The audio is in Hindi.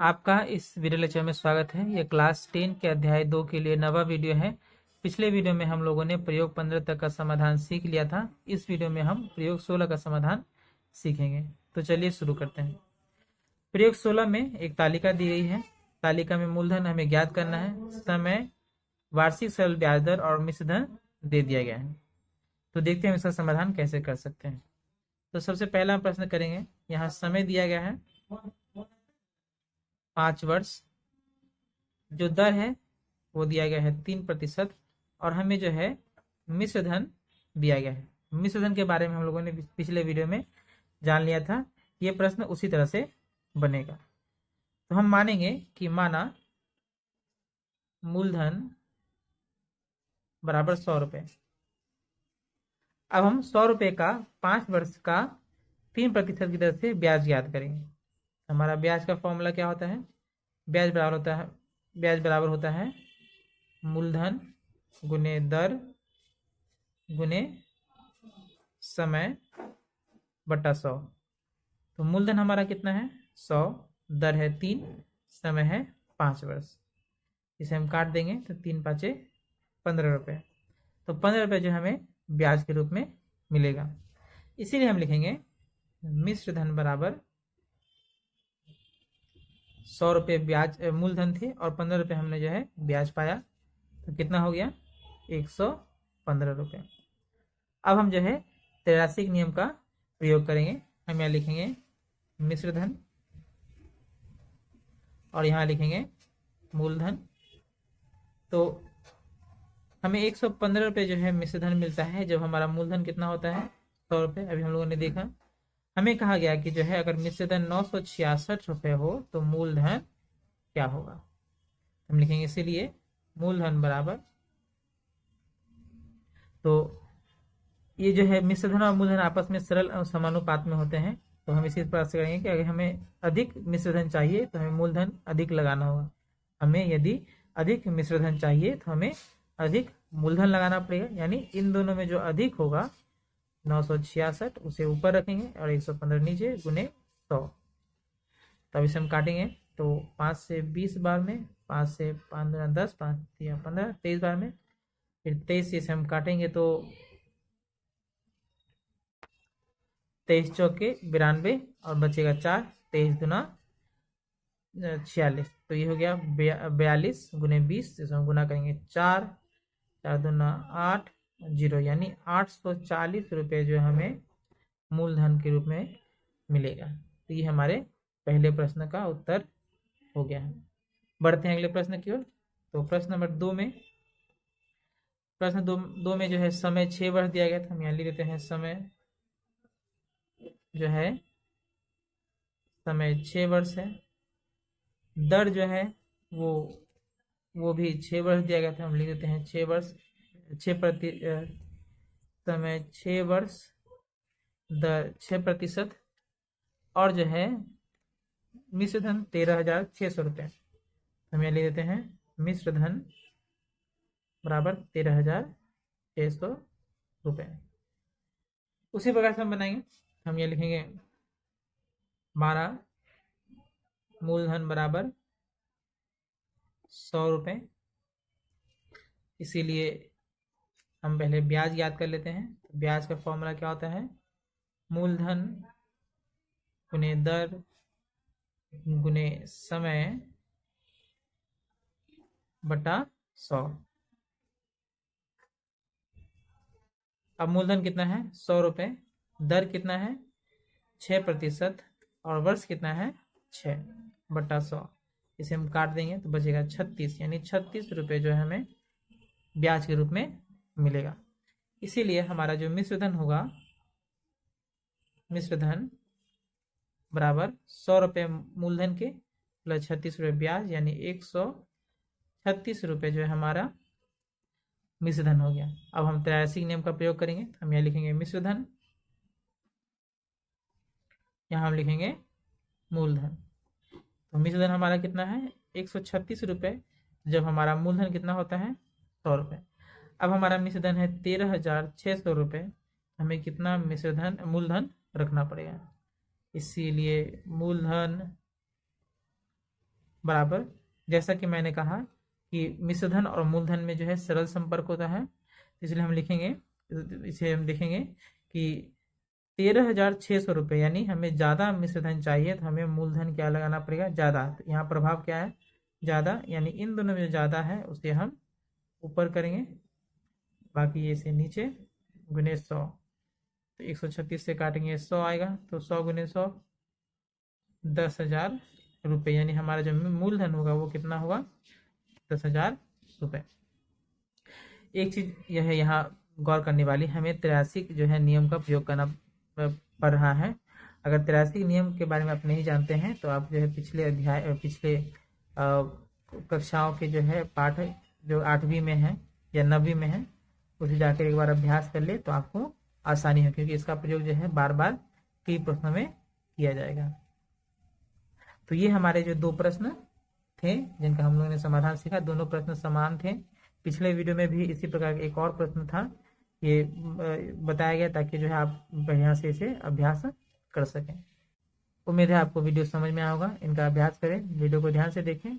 आपका इस वीडियो लेक्चर में स्वागत है। यह क्लास 10 के अध्याय 2 के लिए नवा वीडियो है। पिछले वीडियो में हम लोगों ने प्रयोग 15 तक का समाधान सीख लिया था। इस वीडियो में हम प्रयोग 16 का समाधान सीखेंगे। तो चलिए शुरू करते हैं। प्रयोग 16 में एक तालिका दी गई है। तालिका में मूलधन हमें ज्ञात करना है, समय, वार्षिक सरल ब्याज दर और मिश्र धन दे दिया गया है। तो देखते हैं इसका समाधान कैसे कर सकते हैं। तो सबसे पहला प्रश्न करेंगे। यहाँ समय दिया गया है 5 वर्ष, जो दर है वो दिया गया है 3% और हमें जो है मिश्र धन दिया गया है। मिश्र धन के बारे में हम लोगों ने पिछले वीडियो में जान लिया था। ये प्रश्न उसी तरह से बनेगा। तो हम मानेंगे कि माना मूलधन बराबर 100 रुपये। अब हम 100 रुपये का 5 वर्ष का 3% की दर से ब्याज ज्ञात करेंगे। हमारा ब्याज का फॉर्मूला क्या होता है? ब्याज बराबर होता है मूलधन गुने दर गुने समय बटा 100। तो मूलधन हमारा कितना है? 100, दर है 3, समय है 5 वर्ष। इसे हम काट देंगे तो 3 पाँचे 15 रुपये। तो 15 रुपये जो हमें ब्याज के रूप में मिलेगा। इसीलिए हम लिखेंगे मिश्र धन बराबर 100 रुपये ब्याज मूलधन थे और 15 रुपये हमने जो है ब्याज पाया। तो कितना हो गया? 115 रुपये। अब हम जो है त्रैमासिक नियम का प्रयोग करेंगे। हम यहाँ लिखेंगे मिश्र धन और यहाँ लिखेंगे मूलधन। तो हमें 115 रुपये जो है मिश्र धन मिलता है जब हमारा मूलधन कितना होता है? 100 रुपये। अभी हम लोगों ने देखा, हमें कहा गया कि जो है अगर मिश्र धन 966 रुपये हो तो मूलधन क्या होगा? हम लिखेंगे इसीलिए मूलधन बराबर, तो ये जो है मिश्र धन और मूलधन आपस में सरल और समानुपात में होते हैं। तो हम इसी प्रकार से करेंगे कि अगर हमें अधिक मिश्र धन चाहिए तो हमें मूलधन अधिक लगाना होगा। हमें यदि अधिक मिश्र धन चाहिए तो हमें अधिक मूलधन लगाना पड़ेगा। यानी इन दोनों में जो अधिक होगा 966 उसे ऊपर रखेंगे और 115 नीचे गुने 100। तब इसे हम काटेंगे तो 5 से 20 बार में, 5 से 5 दूना 10, 5 या 15, 23 बार में, फिर 23 से इसे हम काटेंगे तो 23 चौके 92 और बचेगा 4, 23 दूना 46। तो ये हो गया 42 गुने 20। इसे हम गुना करेंगे 4, 4 दूना 8, 0, यानी 840 रुपये जो हमें मूलधन के रूप में मिलेगा। तो ये हमारे पहले प्रश्न का उत्तर हो गया है। बढ़ते हैं अगले प्रश्न की ओर। तो प्रश्न नंबर 2 में, प्रश्न दो में जो है समय 6 वर्ष दिया गया था। हम यहाँ लिख देते हैं समय जो है समय 6 वर्ष है। दर जो है वो भी 6 वर्ष दिया गया था। हम लिख देते हैं 6 वर्ष, 6% समय 6 वर्ष, दर 6% और जो है मिश्र धन 13,600 रुपये। हम यहाँ लिख देते हैं मिश्र धन बराबर 13,600 रुपये। उसी प्रकार से हम बनाएंगे। हम ये लिखेंगे 12 मूलधन बराबर 100 रुपये। इसीलिए हम पहले ब्याज याद कर लेते हैं। ब्याज का फॉर्मूला क्या होता है? मूलधन गुने दर गुने समय बटा 100। अब मूलधन कितना है? 100 रुपये, दर कितना है? 6% और वर्ष कितना है? 6 बटा 100। इसे हम काट देंगे तो बचेगा 36, यानी 36 रुपये जो है हमें ब्याज के रूप में मिलेगा। इसीलिए हमारा जो मिश्र धन होगा, मिश्र धन बराबर 100 रुपये मूलधन के प्लस 36 रुपये ब्याज, यानी 136 रुपये जो है हमारा मिश्र धन हो गया। अब हम त्रैमासिक नियम का प्रयोग करेंगे। हम यहाँ लिखेंगे मिश्र धन, यहाँ हम लिखेंगे मूलधन। तो मिश्र धन हमारा कितना है? 136 रुपये, जब हमारा मूलधन कितना होता है? 100 रुपये। अब हमारा मिश्र धन है 13,600 रुपये। हमें कितना मिश्र धन मूलधन रखना पड़ेगा? इसीलिए मूलधन बराबर, जैसा कि मैंने कहा कि मिश्रधन और मूलधन में जो है सरल संपर्क होता है, इसलिए हम लिखेंगे, इसे हम लिखेंगे कि 13,600 रुपये, यानी हमें ज़्यादा मिश्रधन चाहिए तो हमें मूलधन क्या लगाना पड़ेगा, ज़्यादा। तो यहाँ प्रभाव क्या है, ज़्यादा, यानी इन दोनों में जो ज़्यादा है उसे हम ऊपर करेंगे, बाकी ये से नीचे, गुने 100। तो 136 से काटेंगे 100 आएगा, तो 100 गुने 100, 10,000 रुपये, यानी हमारा जो मूलधन होगा वो कितना होगा, 10,000 रुपये। एक चीज़ यह है यहाँ गौर करने वाली, हमें त्रैमासिक जो है नियम का प्रयोग करना पड़ रहा है। अगर त्रैमासिक नियम के बारे में आप नहीं जानते हैं तो आप जो है पिछले अध्याय, पिछले कक्षाओं के जो है पाठ जो 8वीं में है या 9वीं में है, उसे जाकर एक बार अभ्यास कर ले तो आपको आसानी हो, क्योंकि इसका प्रयोग जो है बार बार कई प्रश्नों में किया जाएगा। तो ये हमारे जो 2 प्रश्न थे जिनका हम लोगों ने समाधान सीखा, दोनों प्रश्न समान थे। पिछले वीडियो में भी इसी प्रकार का एक और प्रश्न था, ये बताया गया ताकि जो है आप बढ़िया से इसे अभ्यास कर सकें। उम्मीद है आपको वीडियो समझ में आया होगा। इनका अभ्यास करें, वीडियो को ध्यान से देखें।